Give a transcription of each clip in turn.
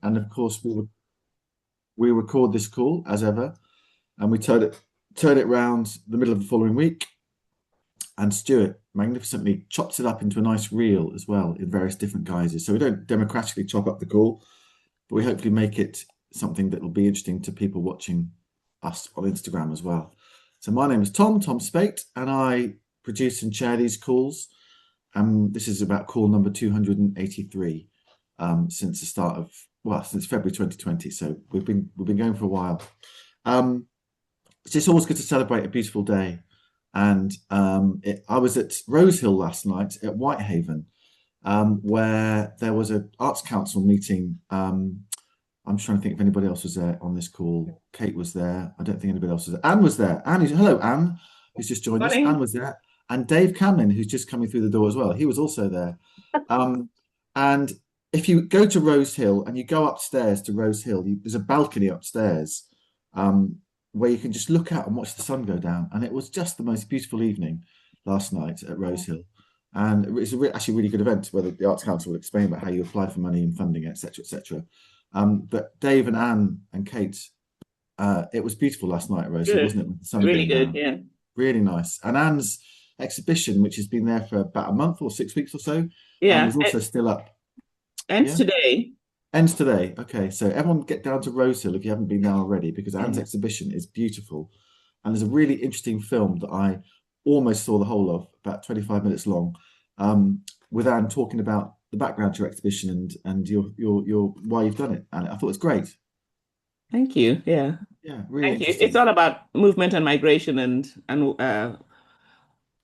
And of course, we record this call as ever, and we turn it round the middle of the following week. And Stuart magnificently chops it up into a nice reel as well in various different guises. So we don't democratically chop up the call, but we hopefully make it something that will be interesting to people watching us on Instagram as well. So my name is Tom Spate, and I produce and chair these calls. This is about call number 283 since the start of, since February 2020. So we've been going for a while. It's just always good to celebrate a beautiful day. And I was at Rosehill last night at Whitehaven, where there was an Arts Council meeting. I'm trying to think if anybody else was there on this call. Kate was there. I don't think anybody else was there. Anne was there. Hello, Anne, who's just joined us. Anne was there. And Dave Camlin, who's just coming through the door as well. He was also there. And if you go to Rosehill and you go upstairs to Rosehill, there's a balcony upstairs where you can just look out and watch the sun go down. And it was just the most beautiful evening last night at Rosehill. And it's actually a really good event where the Arts Council will explain about how you apply for money and funding, etc., etc. But Dave and Anne and Kate, it was beautiful last night at Rosehill, wasn't it? With the sun really going good, down. yeah. Really nice. And Anne's exhibition, which has been there for about a month or 6 weeks or so, Yeah, is also still up. ends today. Ends today. Okay, so everyone get down to Rosehill if you haven't been there already, because Anne's exhibition is beautiful. And there's a really interesting film that I almost saw the whole of, about 25 minutes long, with Anne talking about the background to your exhibition and your why you've done it. And I thought it was great. Thank you. Yeah. Yeah, really Thank you. interesting. It's all about movement and migration and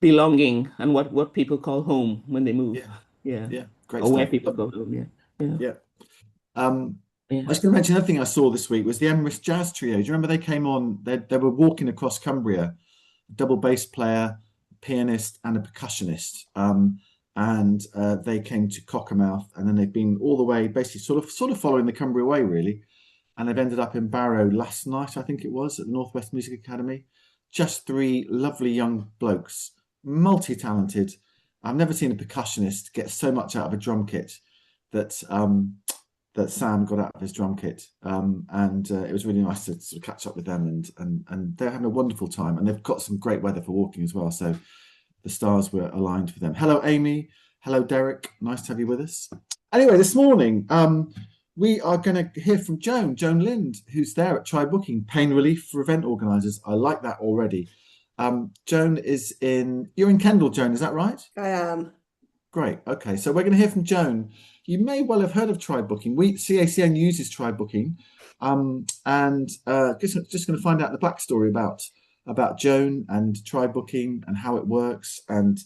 belonging and what people call home when they move. Yeah, great Or where stuff. people go home. Yeah. I was going to mention another thing I saw this week was the Emrys Jazz Trio. Do you remember they came on? They were walking across Cumbria, a double bass player, pianist, and a percussionist. And they came to Cockermouth, and then they've been all the way, basically sort of following the Cumbria Way, really. And they've ended up in Barrow last night, I think it was, at the Northwest Music Academy. Just three lovely young blokes, multi-talented. I've never seen a percussionist get so much out of a drum kit that Sam got out of his drum kit. And it was really nice to sort of catch up with them, and they're having a wonderful time, and they've got some great weather for walking as well. So the stars were aligned for them. Hello, Amy. Hello, Derek. Nice to have you with us. Anyway, this morning, we are going to hear from Joan Lind, who's there at Try Booking, pain relief for event organisers. I like that already. Joan you're in Kendal, Joan, is that right? I am. Great. Okay, so we're going to hear from Joan. You may well have heard of Try Booking. CACN uses Try Booking, and just going to find out the backstory about Joan and Try Booking and how it works and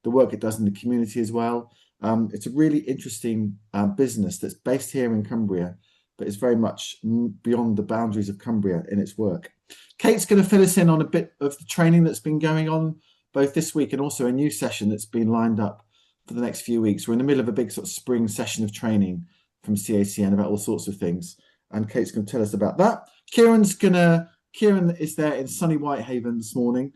the work it does in the community as well. It's a really interesting business that's based here in Cumbria, but it's very much beyond the boundaries of Cumbria in its work. Kate's going to fill us in on a bit of the training that's been going on both this week and also a new session that's been lined up for the next few weeks. We're in the middle of a big sort of spring session of training from CACN about all sorts of things, and Kate's going to tell us about that. Kieran is there in sunny Whitehaven this morning.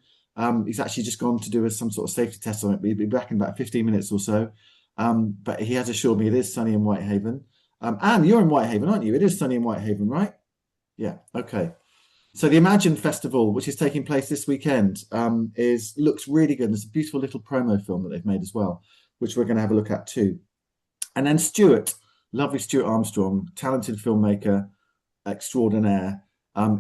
He's actually just gone to do some sort of safety test on it, but he'll be back in about 15 minutes or so. But he has assured me it is sunny in Whitehaven. Anne, you're in Whitehaven, aren't you? It is sunny in Whitehaven, right? Yeah, okay. So the Imagine Festival, which is taking place this weekend, looks really good. There's a beautiful little promo film that they've made as well, which we're going to have a look at too. And then Stuart, lovely Stuart Armstrong, talented filmmaker extraordinaire,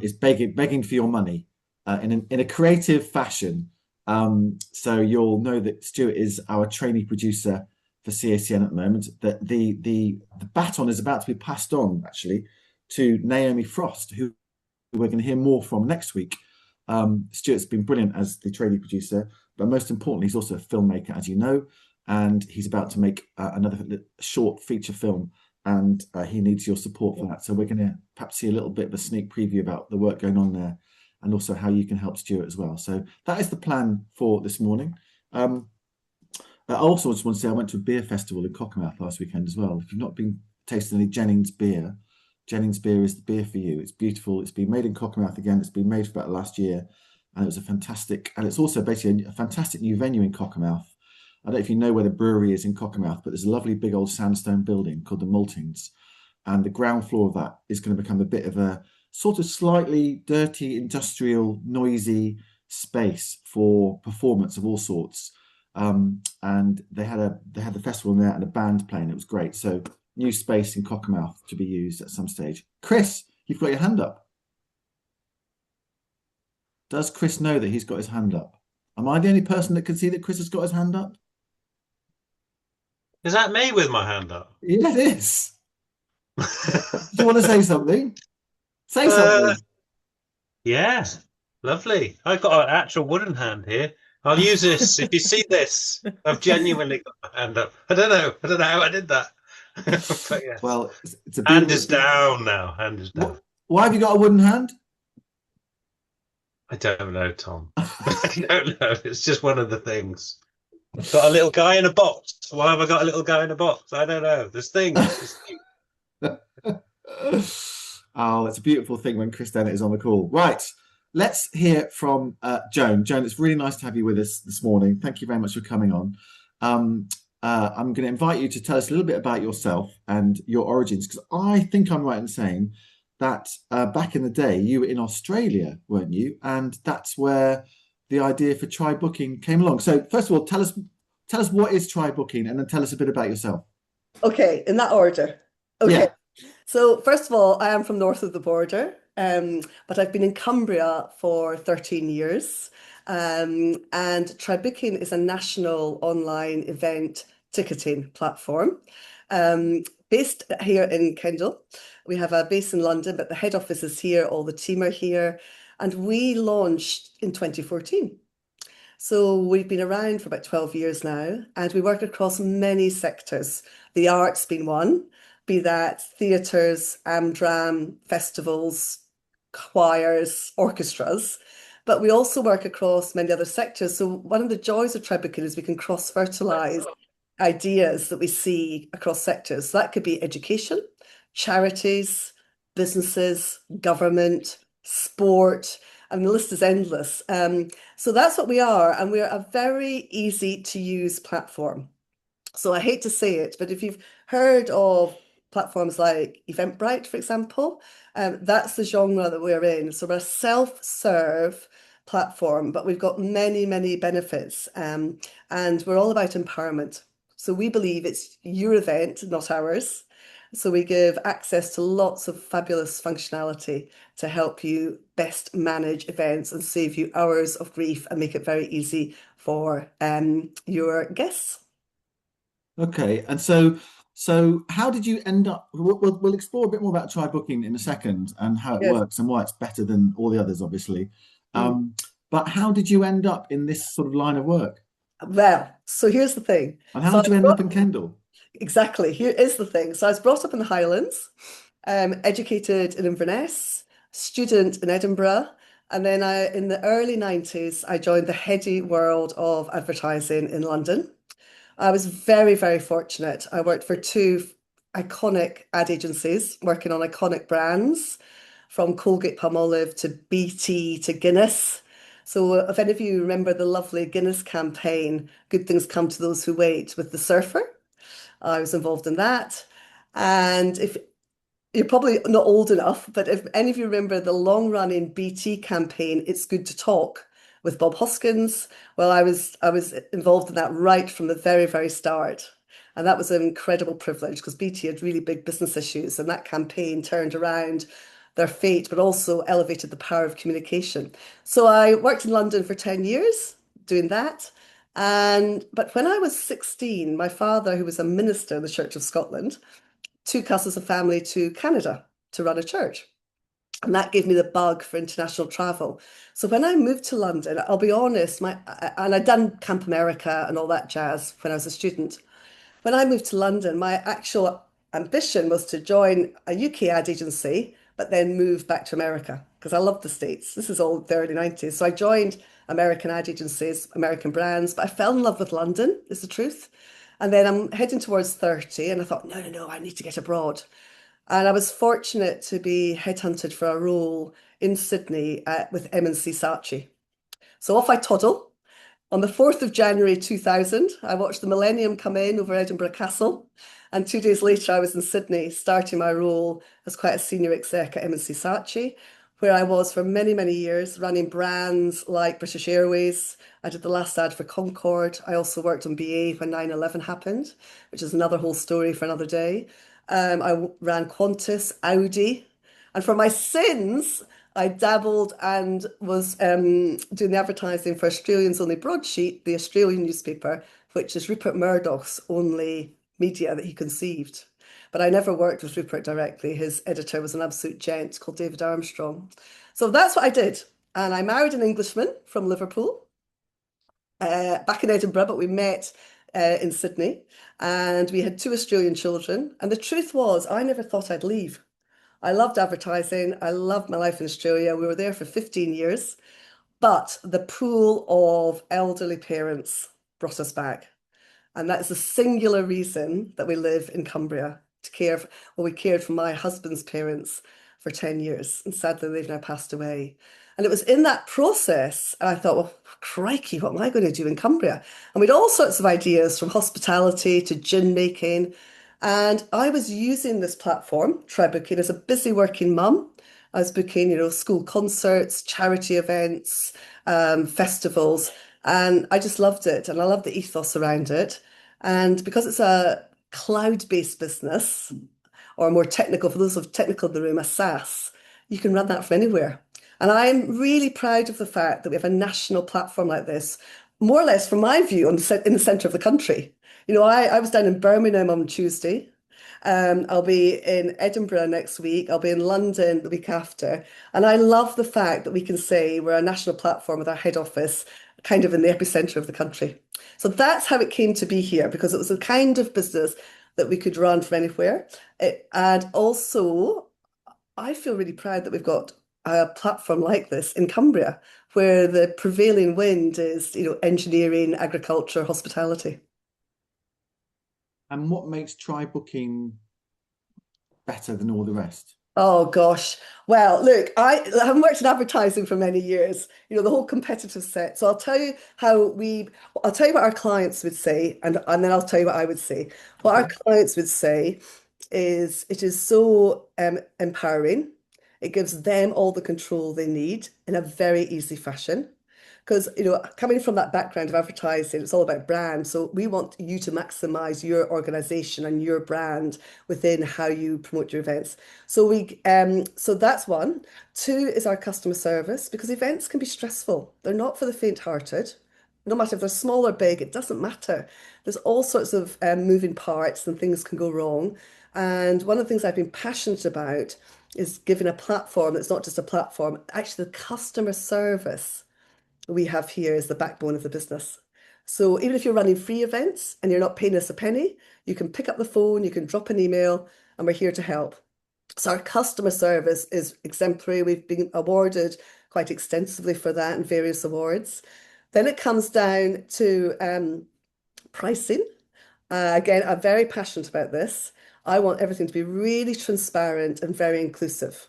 is begging for your money in a creative fashion. So you'll know that Stuart is our trainee producer for CACN at the moment. That the baton is about to be passed on actually to Naomi Frost, who we're going to hear more from next week. Stuart's been brilliant as the trainee producer, but most importantly, he's also a filmmaker, as you know, and he's about to make another short feature film, and he needs your support for that. So we're going to perhaps see a little bit of a sneak preview about the work going on there, and also how you can help Stuart as well. So that is the plan for this morning. I also just want to say I went to a beer festival in Cockermouth last weekend as well. If you've not been tasting any Jennings beer is the beer for you. It's beautiful. It's been made in Cockermouth again. It's been made for about last year, and it was and it's also basically a fantastic new venue in Cockermouth. I don't know if you know where the brewery is in Cockermouth, but there's a lovely big old sandstone building called the Maltings, and the ground floor of that is going to become a bit of a sort of slightly dirty, industrial, noisy space for performance of all sorts. And they had the festival in there and a band playing. It was great. So new space in Cockermouth to be used at some stage. Chris, you've got your hand up. Does Chris know that he's got his hand up? Am I the only person that can see that Chris has got his hand up? Is that me with my hand up? Yeah, it is. Do you want to say something? Say Uh, something. yeah, lovely. I've got an actual wooden hand here. I'll use this. If you see this, I've genuinely got my hand up. I don't know. I don't know how I did that. But yes, Well, it's a hand beautiful is thing. down now. Hand is down. Why have you got a wooden hand? I don't know, Tom. I don't know. It's just one of the things. Got a little guy in a box. Why have I got a little guy in a box? I don't know. There's things. Oh, it's a beautiful thing when Chris Dennett is on the call. Right, let's hear from Joan. Joan, it's really nice to have you with us this morning. Thank you very much for coming on. Um, I'm going to invite you to tell us a little bit about yourself and your origins, because I think I'm right in saying that back in the day you were in Australia, weren't you? And that's where the idea for try booking came along. So first of all, tell us what is try booking, and then tell us a bit about yourself. Okay, in that order. Okay, Yeah. so first of all, I am from north of the border, but I've been in Cumbria for 13 years. And Trybooking is a national online event ticketing platform based here in Kendal. We have a base in London, but the head office is here, all the team are here. And we launched in 2014. So we've been around for about 12 years now, and we work across many sectors. The arts being one, be that theatres, dram, festivals, choirs, orchestras. But we also work across many other sectors. So one of the joys of Tribucan is we can cross-fertilize ideas that we see across sectors. So that could be education, charities, businesses, government, sport, and the list is endless. So that's what we are, and we're a very easy to use platform. So I hate to say it, but if you've heard of platforms like Eventbrite, for example, that's the genre that we're in. So we're a self-serve platform, but we've got many, many benefits, and we're all about empowerment. So we believe it's your event, not ours. So we give access to lots of fabulous functionality to help you best manage events and save you hours of grief and make it very easy for your guests. Okay, and so how did you end up? We'll explore a bit more about try booking in a second and how it Yes. works and why it's better than all the others, obviously. Mm. But how did you end up in this sort of line of work? Well, so here's the thing. And how So I did you end up in Kendal? exactly, here is the thing. So I was brought up in the Highlands, educated in Inverness, student in Edinburgh, and then in the early 90s, I joined the heady world of advertising in London. I was very, very fortunate. I worked for two iconic ad agencies working on iconic brands, from Colgate Palmolive to BT to Guinness. So if any of you remember the lovely Guinness campaign, Good Things Come to Those Who Wait, with the surfer, I was involved in that. And if you're probably not old enough, but if any of you remember the long-running BT campaign, It's Good to Talk with Bob Hoskins, well, I was involved in that right from the very, very start. And that was an incredible privilege because BT had really big business issues, and that campaign turned around their fate, but also elevated the power of communication. So I worked in London for 10 years doing that. And but when I was 16, my father, who was a minister in the Church of Scotland, took us as a family to Canada to run a church. And that gave me the bug for international travel. So when I moved to London, I'll be honest, and I'd done Camp America and all that jazz when I was a student. When I moved to London, my actual ambition was to join a UK ad agency, but then move back to America because I loved the States. This is all the early 90s. So I joined American ad agencies, American brands, but I fell in love with London, is the truth. And then I'm heading towards 30, and I thought, no, no, no, I need to get abroad. And I was fortunate to be headhunted for a role in Sydney with M&C Saatchi. So off I toddle. On the 4th of January 2000, I watched the Millennium come in over Edinburgh Castle. And 2 days later, I was in Sydney, starting my role as quite a senior exec at M&C Saatchi, where I was for many, many years, running brands like British Airways. I did the last ad for Concorde. I also worked on BA when 9/11 happened, which is another whole story for another day. I ran Qantas, Audi. And for my sins, I dabbled and was doing the advertising for Australians Only Broadsheet, the Australian newspaper, which is Rupert Murdoch's only media that he conceived. But I never worked with Rupert directly. His editor was an absolute gent called David Armstrong. So that's what I did. And I married an Englishman from Liverpool, back in Edinburgh, but we met in Sydney. And we had 2 Australian children. And the truth was, I never thought I'd leave. I loved advertising. I loved my life in Australia. We were there for 15 years. But the pool of elderly parents brought us back. And that's the singular reason that we live in Cumbria to care for, well, we cared for my husband's parents for 10 years. And sadly, they've now passed away. And it was in that process, I thought, well, crikey, what am I going to do in Cumbria? And we had all sorts of ideas from hospitality to gin making. And I was using this platform, Try Booking, as a busy working mum. I was booking, school concerts, charity events, festivals, and I just loved it. And I love the ethos around it. And because it's a cloud-based business, or more technical, for those of technical in the room, a SaaS, you can run that from anywhere. And I'm really proud of the fact that we have a national platform like this, more or less, from my view, in the centre of the country. I was down in Birmingham on Tuesday. I'll be in Edinburgh next week. I'll be in London the week after. And I love the fact that we can say we're a national platform with our head office kind of in the epicenter of the country. So that's how it came to be here, because it was a kind of business that we could run from anywhere. And also, I feel really proud that we've got a platform like this in Cumbria, where the prevailing wind is, engineering, agriculture, hospitality. And what makes Try Booking better than all the rest? Oh gosh. Well, look, I haven't worked in advertising for many years, the whole competitive set. So I'll tell you I'll tell you what our clients would say, and then I'll tell you what I would say. What our clients would say is it is so empowering. It gives them all the control they need in a very easy fashion. Because, coming from that background of advertising, it's all about brand. So we want you to maximize your organization and your brand within how you promote your events. So that's one. Two is our customer service, because events can be stressful. They're not for the faint-hearted. No matter if they're small or big, it doesn't matter. There's all sorts of moving parts and things can go wrong. And one of the things I've been passionate about is giving a platform that's not just a platform, actually the customer service we have here is the backbone of the business. So even if you're running free events and you're not paying us a penny, you can pick up the phone, you can drop an email, and we're here to help. So our customer service is exemplary. We've been awarded quite extensively for that in various awards. Then it comes down to pricing. Again, I'm very passionate about this. I want everything to be really transparent and very inclusive.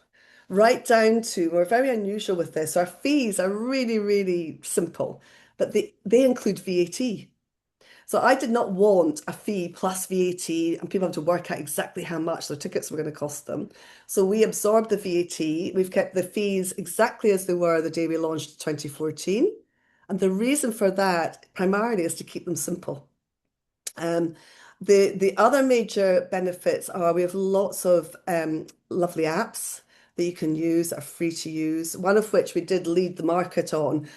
Right down to, we're very unusual with this. Our fees are really, really simple, but they include VAT. So I did not want a fee plus VAT and people have to work out exactly how much their tickets were going to cost them. So we absorbed the VAT. We've kept the fees exactly as they were the day we launched 2014. And the reason for that primarily is to keep them simple. The other major benefits are we have lots of lovely apps that you can use that are free to use. One of which we did lead the market on,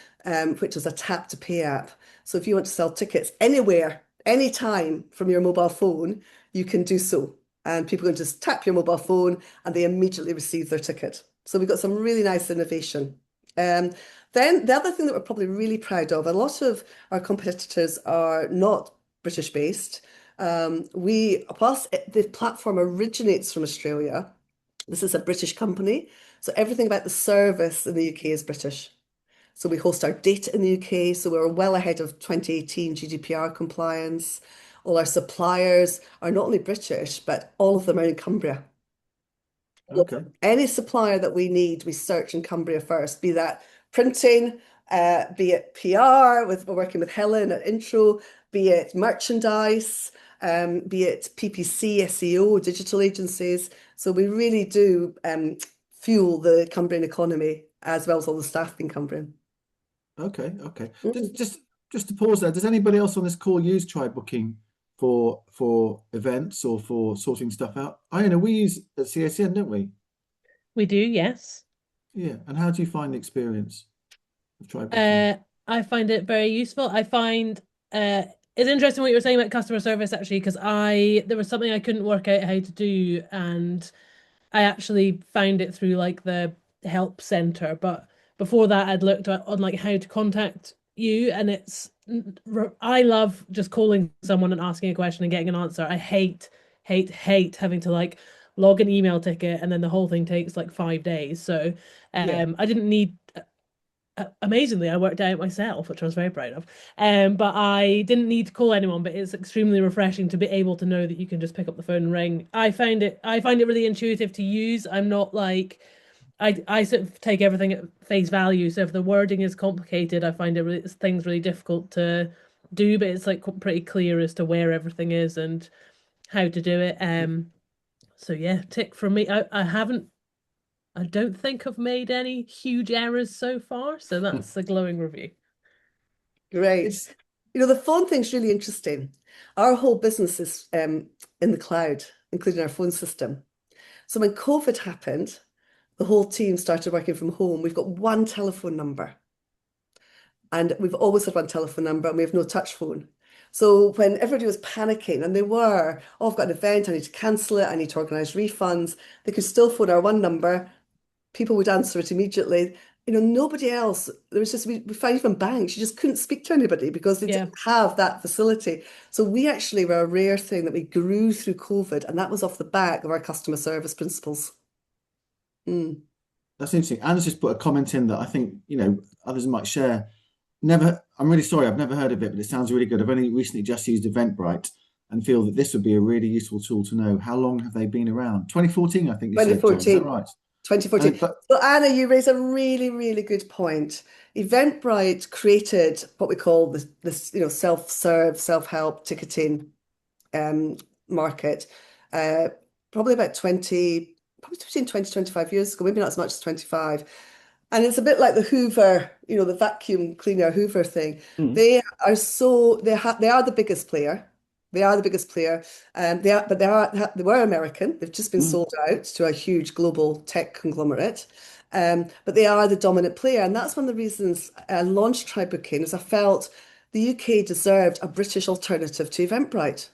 which is a tap to pay app. So if you want to sell tickets anywhere, anytime from your mobile phone, you can do so. And people can just tap your mobile phone and they immediately receive their ticket. So we've got some really nice innovation. Then the other thing that we're probably really proud of, a lot of our competitors are not British based. Whilst the platform originates from Australia, this is a British company, so everything about the service in the UK is British. So we host our data in the UK, so we're well ahead of 2018 GDPR compliance. All our suppliers are not only British, but all of them are in Cumbria. Okay. Any supplier that we need, we search in Cumbria first, be that printing, be it PR, we're working with Helen at Intro, be it merchandise, be it PPC, SEO, digital agencies. So we really do fuel the Cumbrian economy as well as all the staff in Cumbrian. Okay. Just to pause there. Does anybody else on this call use Tribe Booking for events or for sorting stuff out? I know we use at CACN, don't we? We do, yes. Yeah. And how do you find the experience of Tribe Booking? I find it very useful. I find it's interesting what you were saying about customer service actually, because there was something I couldn't work out how to do, and I actually found it through like the help center. But before that, I'd looked on like how to contact you, and I love just calling someone and asking a question and getting an answer. I hate having to like log an email ticket and then the whole thing takes like 5 days. So I didn't need amazingly, I worked out myself, which I was very proud of. But I didn't need to call anyone, but it's extremely refreshing to be able to know that you can just pick up the phone and ring. I find it really intuitive to use. I'm not like I sort of take everything at face value. So if the wording is complicated, I find things really difficult to do, but it's like pretty clear as to where everything is and how to do it. So yeah, tick from me. I don't think I've made any huge errors so far, so that's a glowing review. Great. You know, the phone thing's really interesting. Our whole business is in the cloud, including our phone system. So when COVID happened, the whole team started working from home. We've got one telephone number. And we've always had one telephone number, and we have no touch phone. So when everybody was panicking, and they were, oh, I've got an event, I need to cancel it, I need to organise refunds, they could still phone our one number. People would answer it immediately. You know, nobody else. There was just, we find even banks, you just couldn't speak to anybody because they didn't have that facility. So we actually were a rare thing that we grew through COVID, and that was off the back of our customer service principles. That's interesting. Anna's just put a comment in that I think, you know, others might share. I'm really sorry, I've never heard of it, but it sounds really good. I've only recently just used Eventbrite and feel that this would be a really useful tool to know. How long have they been around? 2014, I think you said, John. Is that right? 2014. So Anna, you raise a really, really good point. Eventbrite created what we call this self-serve, self-help ticketing market, probably between 20, 25 years ago, maybe not as much as 25. And it's a bit like the Hoover, you know, the vacuum cleaner Hoover thing. They are they are the biggest player. They are the biggest player. They were American. They've just been sold out to a huge global tech conglomerate. But they are the dominant player. And that's one of the reasons I launched Tribe Booking, is I felt the UK deserved a British alternative to Eventbrite.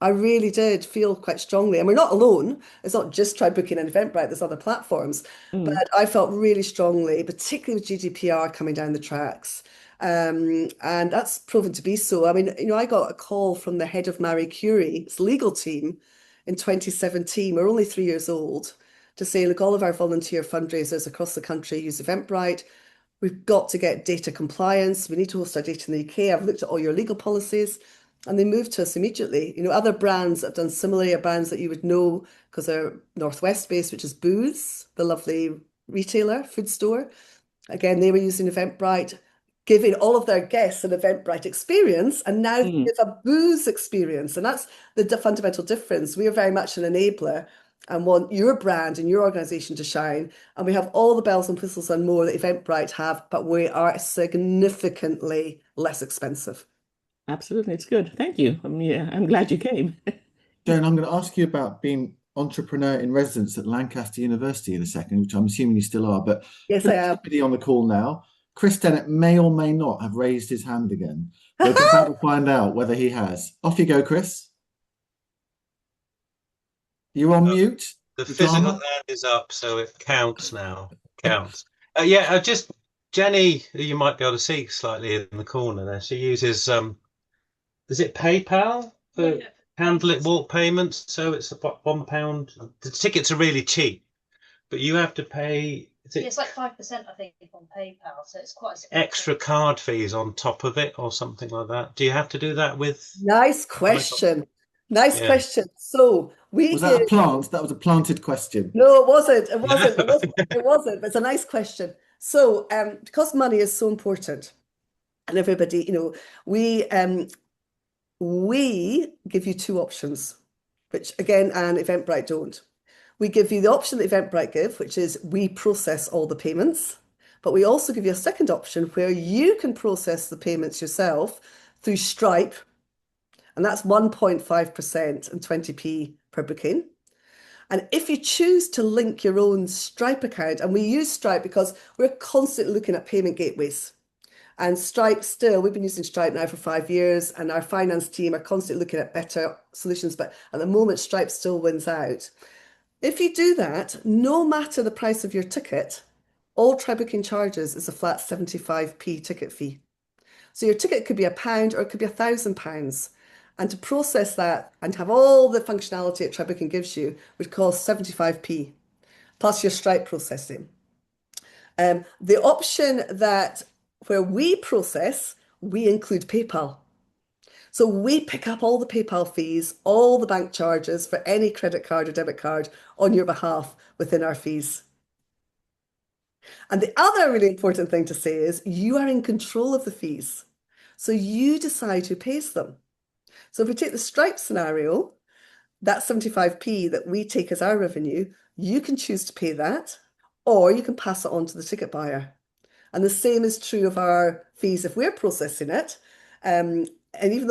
I really did feel quite strongly. And we're not alone. It's not just Tribe Booking and Eventbrite, there's other platforms. But I felt really strongly, particularly with GDPR coming down the tracks. And that's proven to be so. I mean, you know, I got a call from the head of Marie Curie's legal team in 2017. We're only 3 years old, to say, look, all of our volunteer fundraisers across the country use Eventbrite. We've got to get data compliance. We need to host our data in the UK. I've looked at all your legal policies. And they moved to us immediately. You know, other brands that have done similarly are brands that you would know because they're Northwest based, which is Booths, the lovely retailer, food store. Again, they were using Eventbrite, giving all of their guests an Eventbrite experience, and now give a Booths experience. And that's the fundamental difference. We are very much an enabler and want your brand and your organization to shine. And we have all the bells and whistles and more that Eventbrite have, but we are significantly less expensive. Absolutely, it's good. Thank you. I'm glad you came. Joan, I'm going to ask you about being entrepreneur in residence at Lancaster University in a second, which I'm assuming you still are. But yes, I am. Somebody on the call now. Chris Dennett may or may not have raised his hand again. We're about to find out whether he has. Off you go, Chris. You're on mute. The physical hand is up, so it counts now. Counts. Jenny, who you might be able to see slightly in the corner there, she uses is it PayPal for handle it walk payments? So it's about £1. The tickets are really cheap, but you have to pay. It's like 5%, I think, on PayPal, so it's quite extra card fees on top of it, or something like that. Do you have to do that with? Nice question. Nice question. So was that a plant? That was a planted question. No, it wasn't. It wasn't. It wasn't. But it's a nice question. So because money is so important, and everybody, we give you two options, which again, and Eventbrite don't. We give you the option that Eventbrite give, which is we process all the payments, but we also give you a second option where you can process the payments yourself through Stripe, and that's 1.5% and 20p per booking. And if you choose to link your own Stripe account, and we use Stripe because we're constantly looking at payment gateways. And Stripe still, we've been using Stripe now for 5 years, and our finance team are constantly looking at better solutions. But at the moment, Stripe still wins out. If you do that, no matter the price of your ticket, all TribeBooking charges is a flat 75p ticket fee. So your ticket could be £1 or it could be £1,000. And to process that and have all the functionality that TribeBooking gives you would cost 75p, plus your Stripe processing. The option that where we process, we include PayPal. So we pick up all the PayPal fees, all the bank charges for any credit card or debit card on your behalf within our fees. And the other really important thing to say is you are in control of the fees. So you decide who pays them. So if we take the Stripe scenario, that 75p that we take as our revenue, you can choose to pay that, or you can pass it on to the ticket buyer. And the same is true of our fees if we're processing it. And even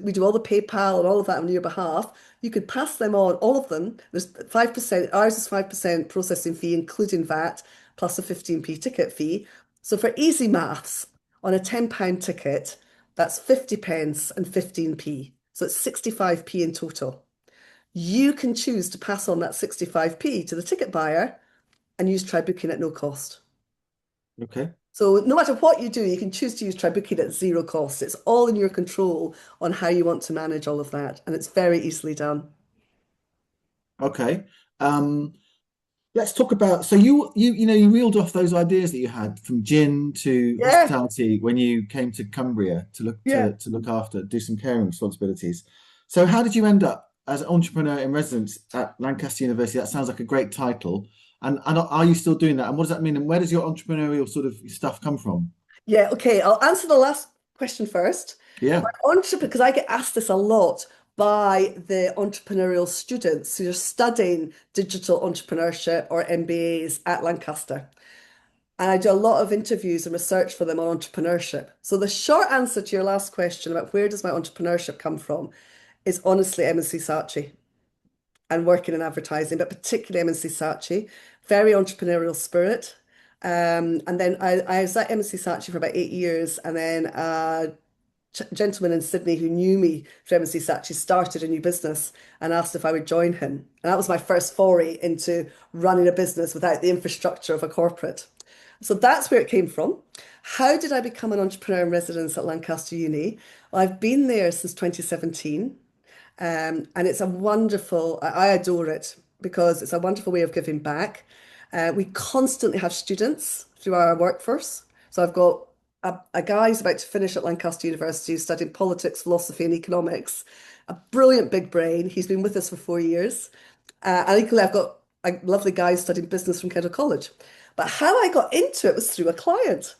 we do all the PayPal and all of that on your behalf, you could pass them on, all of them. There's 5%, ours is 5% processing fee, including VAT, plus a 15p ticket fee. So for easy maths, on a £10 ticket, that's 50 pence and 15p. So it's 65p in total. You can choose to pass on that 65p to the ticket buyer and use TribeBooking at no cost. Okay. So no matter what you do, you can choose to use TribeBooking at zero cost. It's all in your control on how you want to manage all of that, and it's very easily done. Okay. Let's talk about, so you reeled off those ideas that you had from gin to hospitality when you came to Cumbria to look after, do some caring responsibilities. So how did you end up as an entrepreneur in residence at Lancaster University? That sounds like a great title. And are you still doing that? And what does that mean? And where does your entrepreneurial sort of stuff come from? Yeah, okay. I'll answer the last question first. Yeah. Because I get asked this a lot by the entrepreneurial students who are studying digital entrepreneurship or MBAs at Lancaster. And I do a lot of interviews and research for them on entrepreneurship. So the short answer to your last question about where does my entrepreneurship come from is honestly M&C Saatchi and working in advertising, but particularly M&C Saatchi, very entrepreneurial spirit. And then I was at M&C Saatchi for about 8 years, and then a gentleman in Sydney who knew me from M&C Saatchi started a new business and asked if I would join him. And that was my first foray into running a business without the infrastructure of a corporate. So that's where it came from. How did I become an entrepreneur in residence at Lancaster Uni? Well, I've been there since 2017. And it's a wonderful, I adore it because it's a wonderful way of giving back. We constantly have students through our workforce. So I've got a guy who's about to finish at Lancaster University studying politics, philosophy, and economics. A brilliant big brain. He's been with us for 4 years. And equally, I've got a lovely guy studying business from Kendal College. But how I got into it was through a client.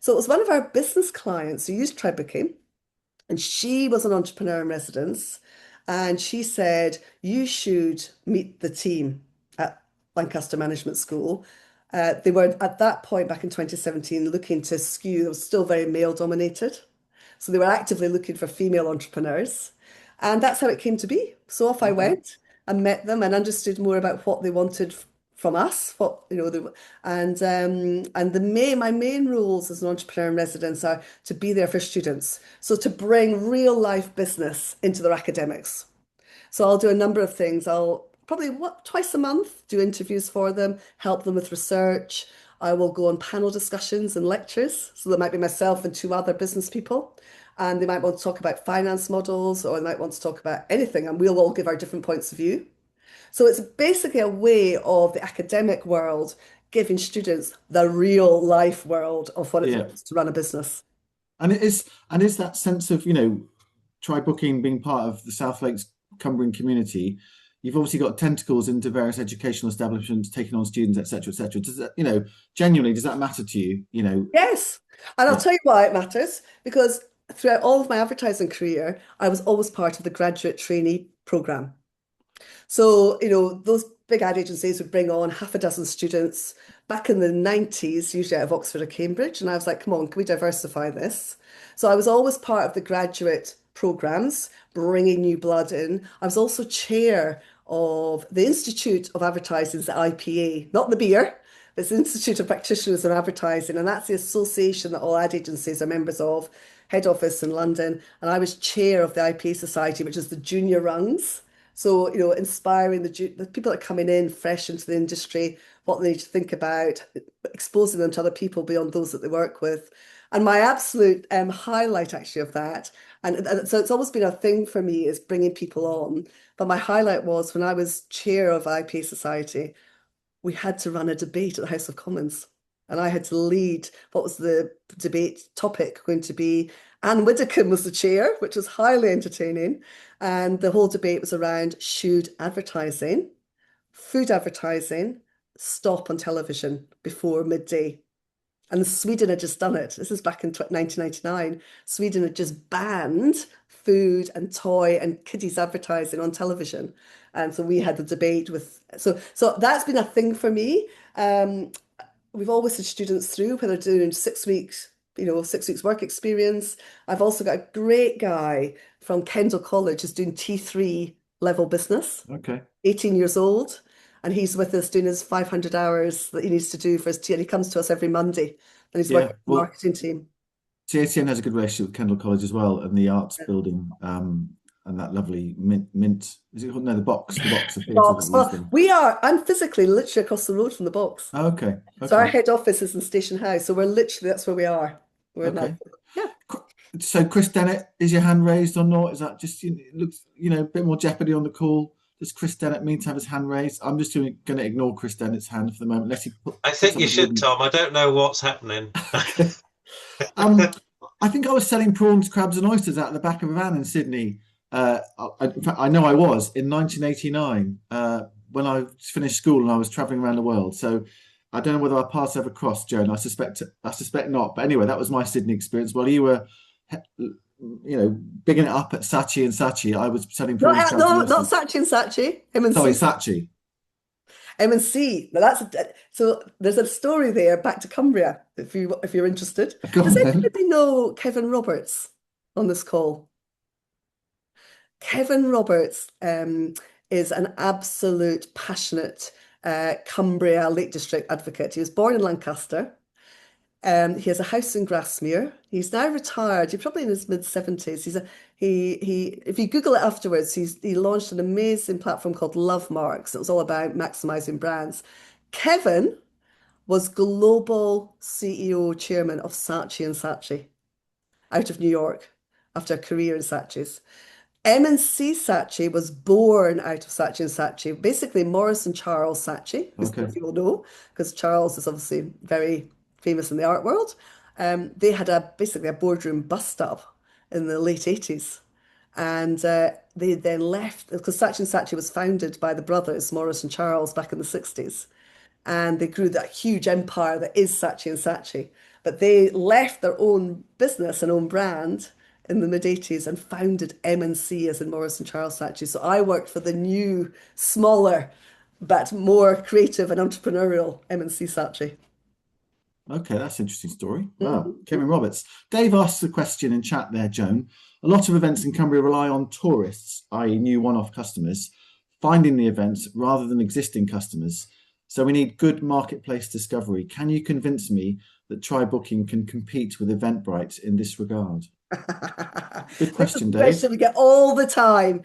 So it was one of our business clients who used TribeBooking, and she was an entrepreneur in residence. And she said, you should meet the team at Lancaster Management School. They were at that point back in 2017 looking to skew, it was still very male dominated. So they were actively looking for female entrepreneurs. And that's how it came to be. So off I went and met them and understood more about what they wanted from us, my main roles as an entrepreneur in residence are to be there for students. So to bring real life business into their academics. So I'll do a number of things. I'll probably twice a month do interviews for them, help them with research. I will go on panel discussions and lectures. So there might be myself and 2 other business people. And they might want to talk about finance models, or they might want to talk about anything, and we'll all give our different points of view. So it's basically a way of the academic world giving students the real life world of what it is to run a business. And is that sense of, TribeBooking being part of the South Lakes Cumbrian community, You've obviously got tentacles into various educational establishments, taking on students, etc., etc. Does that, genuinely, does that matter to you? Yes. And I'll Yeah. tell you why it matters, because throughout all of my advertising career, I was always part of the graduate trainee program. So, those big ad agencies would bring on half a dozen students back in the 90s, usually out of Oxford or Cambridge. And I was like, come on, can we diversify this? So I was always part of the graduate programs, bringing new blood in. I was also chair of the Institute of Advertising's IPA, not the beer. It's the Institute of Practitioners in Advertising, and that's the association that all ad agencies are members of, head office in London. And I was chair of the IPA Society, which is the junior rungs. So, inspiring the people that are coming in fresh into the industry, what they need to think about, exposing them to other people beyond those that they work with. And my absolute highlight actually of that, and so it's always been a thing for me, is bringing people on. But my highlight was when I was chair of IPA Society, we had to run a debate at the House of Commons. And I had to lead what was the debate topic going to be. Anne Widdecombe was the chair, which was highly entertaining. And the whole debate was around, should advertising, food advertising, stop on television before midday? And Sweden had just done it. This is back in 1999. Sweden had just banned food and toy and kiddies advertising on television. And so we had the debate with, so that's been a thing for me. We've always had students through, whether doing 6 weeks, 6 weeks work experience. I've also got a great guy from Kendal College who's doing T3 level business. Okay. 18 years old. And he's with us doing his 500 hours that he needs to do for his T. And he comes to us every Monday and he's working with the marketing team. CACN has a good relationship with Kendal College as well, and the arts building, and that lovely mint. Is it called? No, the box of theatre Box. that Well, I'm physically literally across the road from the box. Oh, okay. So our head office is in Station House. So that's where we are. We're okay. Yeah. So Chris Dennett, is your hand raised or not? Is that just, it looks, a bit more jeopardy on the call? Does Chris Dennett mean to have his hand raised? I'm just going to ignore Chris Dennett's hand for the moment. I think you should, Tom. I don't know what's happening. I think I was selling prawns, crabs, and oysters out of the back of a van in Sydney. In fact, I know I was in 1989 when I finished school and I was traveling around the world. So I don't know whether our paths ever crossed, Joan. I suspect not. But anyway, that was my Sydney experience. While you were, bigging it up at Saatchi and Saatchi, I was selling prawns, crabs, and oysters. Not Saatchi and Saatchi. M&C. Sorry, Saatchi. M&C. Now so there's a story there back to Cumbria if you're interested. Does anybody know Kevin Roberts on this call? Kevin Roberts is an absolute passionate Cumbria Lake District advocate. He was born in Lancaster. He has a house in Grasmere. He's now retired. He's probably in his mid-70s. If you Google it afterwards, he launched an amazing platform called Love Marks. It was all about maximizing brands. Kevin was global CEO chairman of Saatchi and Saatchi out of New York after a career in Saatchi's. M&C Saatchi was born out of Saatchi and Saatchi, basically Morris and Charles Saatchi, if you all know, because Charles is obviously very famous in the art world. They had basically a boardroom bust-up in the late 80s. And they then left, because Saatchi and Saatchi was founded by the brothers, Morris and Charles, back in the 60s. And they grew that huge empire that is Saatchi and Saatchi. But they left their own business and own brand in the mid-80s and founded M&C, as in Morris and Charles Saatchi. So I worked for the new, smaller, but more creative and entrepreneurial M&C Saatchi. Okay, that's an interesting story. Wow. Kevin Roberts. Dave asked the question in chat there, Joan. A lot of events in Cumbria rely on tourists, i.e. new one-off customers, finding the events rather than existing customers. So we need good marketplace discovery. Can you convince me that TryBooking can compete with Eventbrite in this regard? Good question, Dave. Question we get all the time.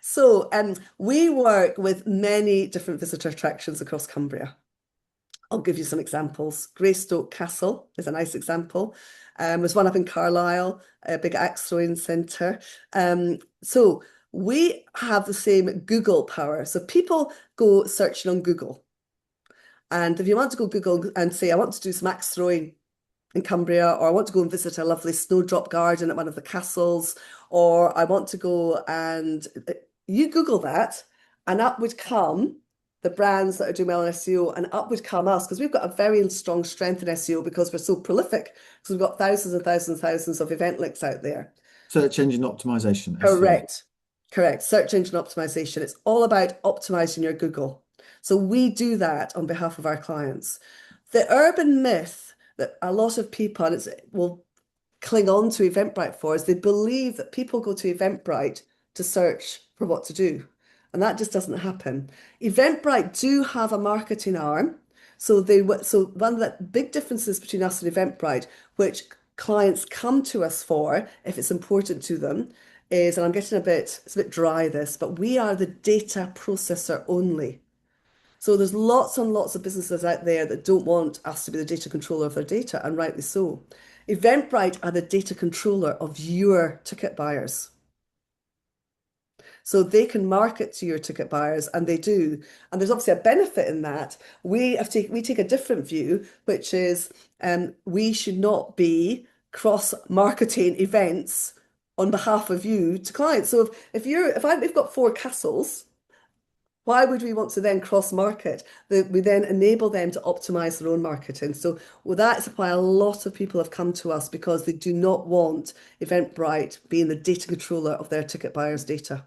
So we work with many different visitor attractions across Cumbria. I'll give you some examples. Greystoke Castle is a nice example. There's one up in Carlisle, a big axe throwing centre. So we have the same Google power. So people go searching on Google. And if you want to go Google and say, I want to do some axe throwing in Cumbria, or I want to go and visit a lovely snowdrop garden at one of the castles, or I want to go and you Google that, and up would come the brands that are doing well in SEO, and up would come us, because we've got a very strong strength in SEO because we're so prolific, because we've got thousands and thousands and thousands of event links out there. Search engine optimization. SEO. Correct. Correct. Search engine optimization. It's all about optimizing your Google. So we do that on behalf of our clients. The urban myth that a lot of people will cling on to Eventbrite for is they believe that people go to Eventbrite to search for what to do. And that just doesn't happen. Eventbrite do have a marketing arm. So one of the big differences between us and Eventbrite, which clients come to us for if it's important to them, is, and I'm getting it's a bit dry this, but we are the data processor only. So there's lots and lots of businesses out there that don't want us to be the data controller of their data, and rightly so. Eventbrite are the data controller of your ticket buyers. So they can market to your ticket buyers, and they do. And there's obviously a benefit in that. We take a different view, which is we should not be cross-marketing events on behalf of you to clients. So if we've got 4 castles, why would we want to then cross-market? We then enable them to optimize their own marketing. So that's why a lot of people have come to us, because they do not want Eventbrite being the data controller of their ticket buyers' data.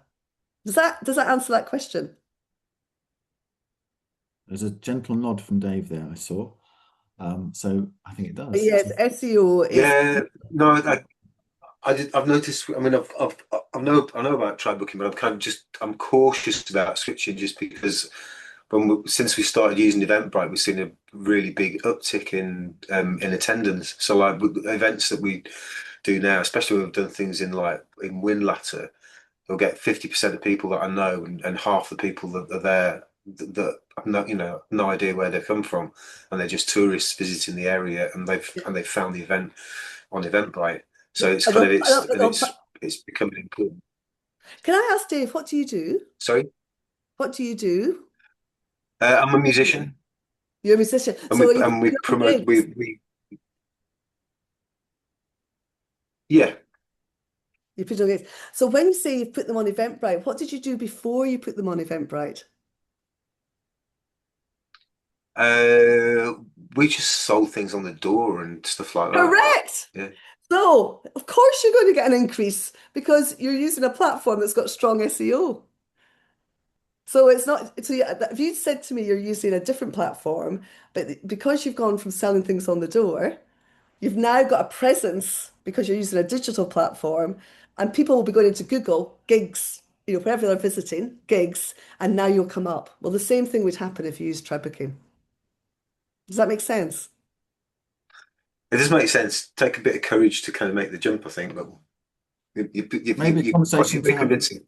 Does that answer that question? There's a gentle nod from Dave there, I saw. So I think it does. Yes, SEO is. Yeah, no, I've noticed. I mean, I know about tribe booking, but I'm cautious about switching, just because since we started using Eventbrite, we've seen a really big uptick in attendance. So like with the events that we do now, especially when we've done things in Winlatter, they'll get 50% of people that I know, and half the people that are there that I've no idea where they come from, and they're just tourists visiting the area, and they've found the event on Eventbrite. So it's kind of it's becoming important. Can I ask Dave, what do you do? Sorry? What do you do? I'm a musician. You're a musician. And So we promote yeah. You put on gigs. So when you say you've put them on Eventbrite, what did you do before you put them on Eventbrite? We just sold things on the door and stuff like that. Correct. Yeah. So of course you're going to get an increase because you're using a platform that's got strong SEO. So it's not, so if you said to me you're using a different platform, but because you've gone from selling things on the door, you've now got a presence because you're using a digital platform, and people will be going into Google gigs, wherever they're visiting, gigs, and now you'll come up. Well, the same thing would happen if you used tribe booking. Does that make sense? It does make sense. Take a bit of courage to kind of make the jump, I think, but maybe conversation you're convincing.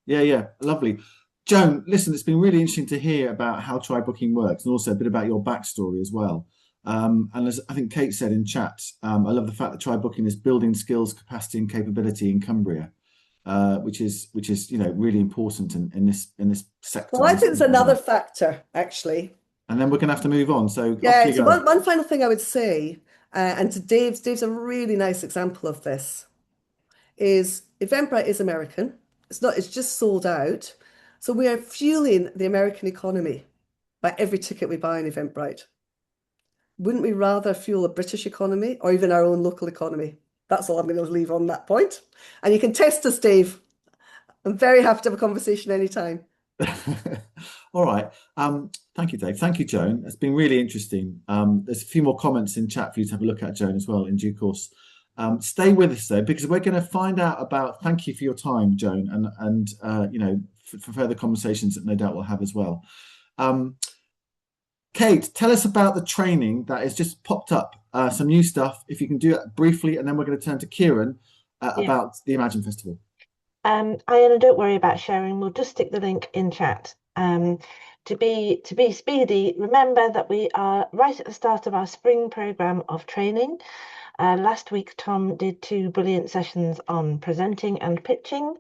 Yeah, lovely. Joan, listen, it's been really interesting to hear about how tribe booking works, and also a bit about your backstory as well. And as I think Kate said in chat, I love the fact that tribe booking is building skills, capacity, and capability in Cumbria, which is really important in this sector. Well, I think there's another factor actually. And then we're going to have to move on. So yeah, so one final thing I would say, and to Dave's a really nice example of this, is Eventbrite is American. It's just sold out. So we are fueling the American economy by every ticket we buy on Eventbrite. Wouldn't we rather fuel a British economy or even our own local economy? That's all I'm going to leave on that point. And you can test us, Dave. I'm very happy to have a conversation anytime. All right. Thank you, Dave. Thank you, Joan. It's been really interesting. There's a few more comments in chat for you to have a look at, Joan, as well in due course. Stay with us though, because we're going to find out about. Thank you for your time, Joan, and for further conversations that no doubt we'll have as well. Kate, tell us about the training that has just popped up. Some new stuff, if you can do it briefly, and then we're going to turn to Kieran about the Imagine Festival. Ian, don't worry about sharing. We'll just stick the link in chat. To be speedy, remember that we are right at the start of our spring programme of training. Last week, Tom did 2 brilliant sessions on presenting and pitching.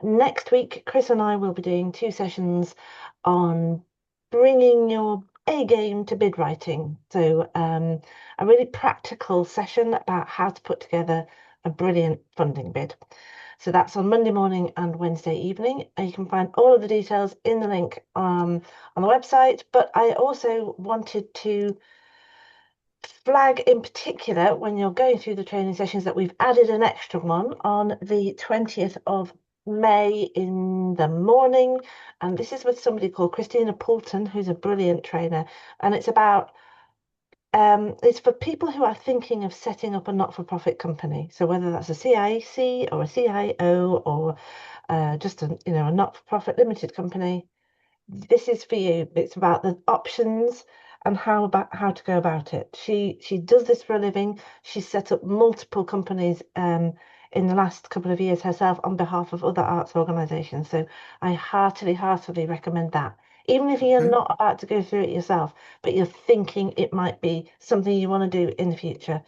Next week, Chris and I will be doing 2 sessions on bringing your A game to bid writing. So a really practical session about how to put together a brilliant funding bid. So that's on Monday morning and Wednesday evening. And you can find all of the details in the link on the website. But I also wanted to flag in particular, when you're going through the training sessions, that we've added an extra one on the 20th of May in the morning. And this is with somebody called Christina Poulton, who's a brilliant trainer. And it's about it's for people who are thinking of setting up a not-for-profit company. So whether that's a CIC or a CIO or just a not-for-profit limited company, this is for you. It's about the options and how to go about it. She does this for a living. She's set up multiple companies in the last couple of years herself on behalf of other arts organisations. So I heartily recommend that. Even if you're not about to go through it yourself, but you're thinking it might be something you want to do in the future,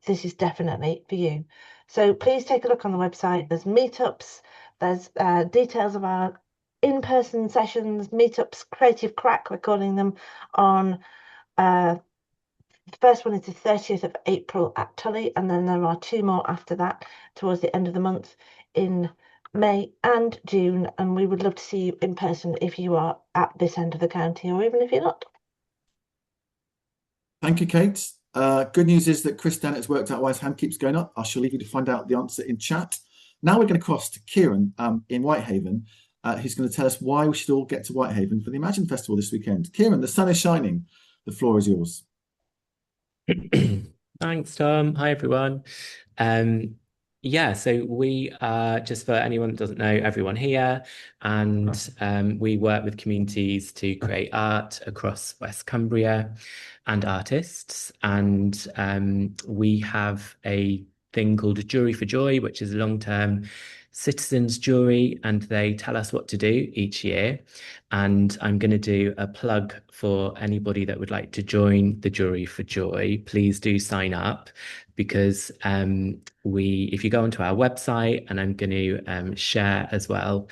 this is definitely for you. So please take a look on the website. There's meetups, there's details of our in-person sessions, meetups, creative crack, we're calling them, on the first one is the 30th of April at Tully, and then there are 2 more after that towards the end of the month in May and June, and we would love to see you in person if you are at this end of the county, or even if you're not. Thank you, Kate. Good news is that Chris Dennett's worked out why his hand keeps going up. I shall leave you to find out the answer in chat. Now we're going to cross to Kieran in Whitehaven, who's going to tell us why we should all get to Whitehaven for the Imagine Festival this weekend. Kieran, the sun is shining. The floor is yours. Thanks, Tom. Hi, everyone. Yeah, so we are, just for anyone that doesn't know, everyone here, and we work with communities to create art across West Cumbria and artists. And we have a thing called a Jury for Joy, which is a long-term citizens jury, and they tell us what to do each year. And I'm going to do a plug for anybody that would like to join the Jury for Joy. Please do sign up, because if you go onto our website, and I'm going to share as well